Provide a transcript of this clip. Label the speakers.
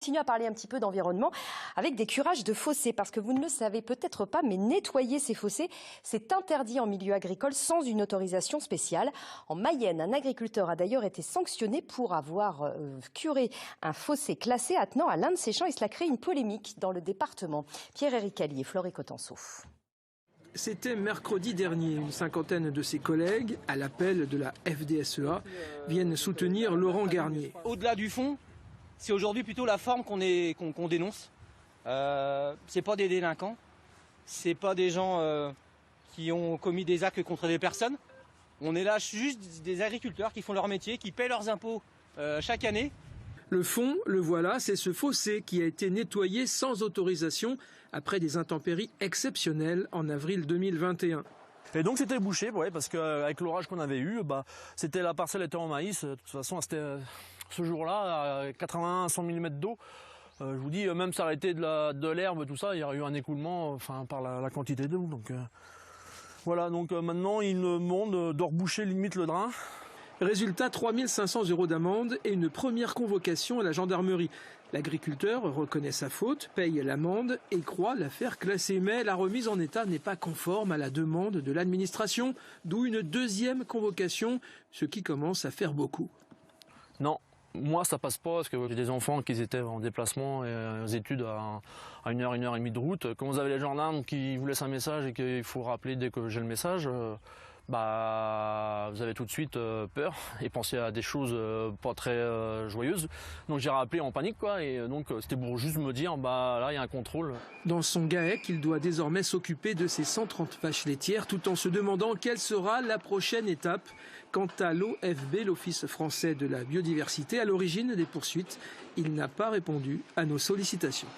Speaker 1: continue à parler un petit peu d'environnement avec des curages de fossés. Parce que vous ne le savez peut-être pas, mais nettoyer ces fossés, c'est interdit en milieu agricole sans une autorisation spéciale. En Mayenne, un agriculteur a d'ailleurs été sanctionné pour avoir curé un fossé classé attenant à l'un de ses champs et cela crée une polémique dans le département. Pierre-Éric Allier, Florie Cotenceau.
Speaker 2: C'était mercredi dernier. Une cinquantaine de ses collègues, à l'appel de la FDSEA, viennent soutenir Laurent Garnier.
Speaker 3: Au-delà du fond, c'est aujourd'hui plutôt la forme qu'on dénonce. C'est pas des délinquants, c'est pas des gens qui ont commis des actes contre des personnes. On est là juste des agriculteurs qui font leur métier, qui paient leurs impôts chaque année.
Speaker 2: Le fond, le voilà, c'est ce fossé qui a été nettoyé sans autorisation après des intempéries exceptionnelles en avril 2021.
Speaker 4: Et donc c'était bouché, ouais, parce qu'avec l'orage qu'on avait eu, c'était la parcelle était en maïs. De toute façon, c'était ce jour-là, 80-100 mm d'eau. Je vous dis, même s'arrêter de l'herbe, tout ça, il y aurait eu un écoulement par la quantité d'eau. Donc voilà, donc maintenant ils demandent de reboucher limite le drain.
Speaker 2: Résultat, 3 500 € d'amende et une première convocation à la gendarmerie. L'agriculteur reconnaît sa faute, paye l'amende et croit l'affaire classée. Mais la remise en état n'est pas conforme à la demande de l'administration, d'où une deuxième convocation, ce qui commence à faire beaucoup.
Speaker 4: Non, moi ça passe pas parce que j'ai des enfants qui étaient en déplacement et aux études à 1 heure et demie de route. Quand vous avez les gendarmes qui vous laissent un message et qu'il faut rappeler dès que j'ai le message, vous avez tout de suite peur et pensez à des choses pas très joyeuses. Donc j'ai rappelé en panique et donc c'était pour juste me dire là il y a un contrôle.
Speaker 2: Dans son GAEC, il doit désormais s'occuper de ses 130 vaches laitières tout en se demandant quelle sera la prochaine étape. Quant à l'OFB, l'Office français de la biodiversité, à l'origine des poursuites, il n'a pas répondu à nos sollicitations.